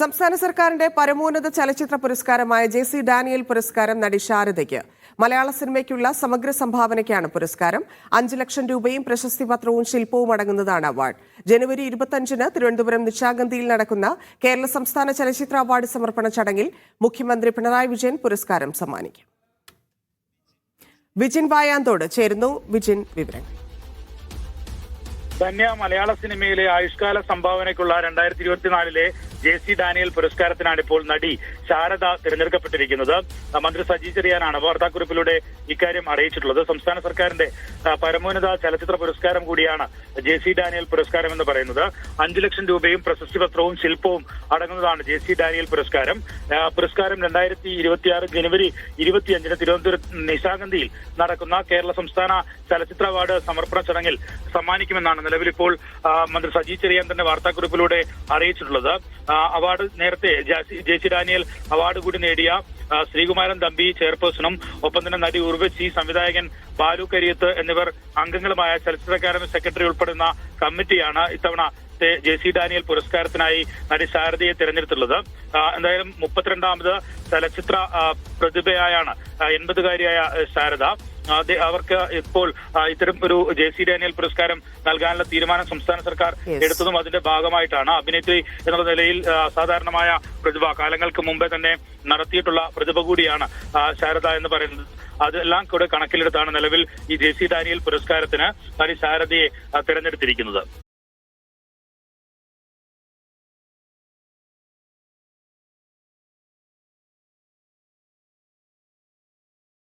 സംസ്ഥാന സർക്കാരിന്റെ പരമോന്നത ചലച്ചിത്ര പുരസ്കാരമായ ജെ.സി. ഡാനിയൽ പുരസ്കാരം നടി ശാരദയ്ക്ക്. മലയാള സിനിമയ്ക്കുള്ള സമഗ്ര സംഭാവനയ്ക്കാണ് പുരസ്കാരം. 5 ലക്ഷം രൂപയും പ്രശസ്തി പത്രവും ശില്പവും അടങ്ങുന്നതാണ് അവാർഡ്. ജനുവരി 25-ന് തിരുവനന്തപുരം നിശാഗന്ധിയിൽ നടക്കുന്ന കേരള സംസ്ഥാന ചലച്ചിത്ര അവാർഡ് സമർപ്പണ ചടങ്ങിൽ മുഖ്യമന്ത്രി പിണറായി വിജയൻ പുരസ്കാരം സമ്മാനിക്കും. വിജിൻ വായാന്തോട് ചേരുന്നു. വിജിൻ, വിവരങ്ങൾ. ധന്യ, മലയാള സിനിമയിലെ ആയുഷ്കാല സംഭാവനയ്ക്കുള്ള 2024-ലെ ജെ.സി. ഡാനിയൽ പുരസ്കാരത്തിനാണ് ഇപ്പോൾ നടി ശാരദ തിരഞ്ഞെടുക്കപ്പെട്ടിരിക്കുന്നത്. മന്ത്രി സജി ചെറിയാനാണ് വാർത്താക്കുറിപ്പിലൂടെ ഇക്കാര്യം അറിയിച്ചിട്ടുള്ളത്. സംസ്ഥാന സർക്കാരിന്റെ പരമോന്നത ചലച്ചിത്ര പുരസ്കാരം കൂടിയാണ് ജെ.സി. ഡാനിയൽ പുരസ്കാരം എന്ന് പറയുന്നത്. 5 ലക്ഷം രൂപയും പ്രശസ്തി പത്രവും ശില്പവും അടങ്ങുന്നതാണ് ജെ.സി. ഡാനിയൽ പുരസ്കാരം. പുരസ്കാരം 2026 ജനുവരി 25-ന് തിരുവനന്തപുരം നിശാഗന്ധിയിൽ നടക്കുന്ന കേരള സംസ്ഥാന ചലച്ചിത്ര അവാർഡ് സമർപ്പണ ചടങ്ങിൽ സമ്മാനിക്കുമെന്നാണ് നിലവിലിപ്പോൾ മന്ത്രി സജി ചെറിയാൻ തന്നെ വാർത്താക്കുറിപ്പിലൂടെ അറിയിച്ചിട്ടുള്ളത്. അവാർഡ് നേരത്തെ ജെ.സി. ഡാനിയൽ അവാർഡ് കൂടി നേടിയ ശ്രീകുമാരൻ തമ്പി ചെയർപേഴ്സണും ഒപ്പം തന്നെ നടി ഉർവശി, സംവിധായകൻ ബാലു കരിയത്ത് എന്നിവർ അംഗങ്ങളുമായ ചലച്ചിത്ര അക്കാദമി സെക്രട്ടറി ഉൾപ്പെടുന്ന കമ്മിറ്റിയാണ് ഇത്തവണ ജെ.സി. ഡാനിയൽ പുരസ്കാരത്തിനായി നടി ശാരദയെ തിരഞ്ഞെടുത്തുള്ളത്. എന്തായാലും 32ാമത് ചലച്ചിത്ര പ്രതിഭയായാണ് 80-കാരിയായ ശാരദ. അവർക്ക് ഇപ്പോൾ ഇത്തരം ഒരു ജെ.സി. ഡാനിയൽ പുരസ്കാരം നൽകാനുള്ള തീരുമാനം സംസ്ഥാന സർക്കാർ എടുത്തതും അതിന്റെ ഭാഗമായിട്ടാണ്. അഭിനേത്രി എന്നുള്ള നിലയിൽ അസാധാരണമായ പ്രതിഭ, കാലങ്ങൾക്ക് മുമ്പേ തന്നെ നടത്തിയിട്ടുള്ള പ്രതിഭ കൂടിയാണ് ശാരദ എന്ന് പറയുന്നത്. അതെല്ലാം കൂടെ കണക്കിലെടുത്താണ് നിലവിൽ ഈ ജെ.സി. ഡാനിയൽ പുരസ്കാരത്തിന് നടി ശാരദയെ തിരഞ്ഞെടുത്തിരിക്കുന്നത്.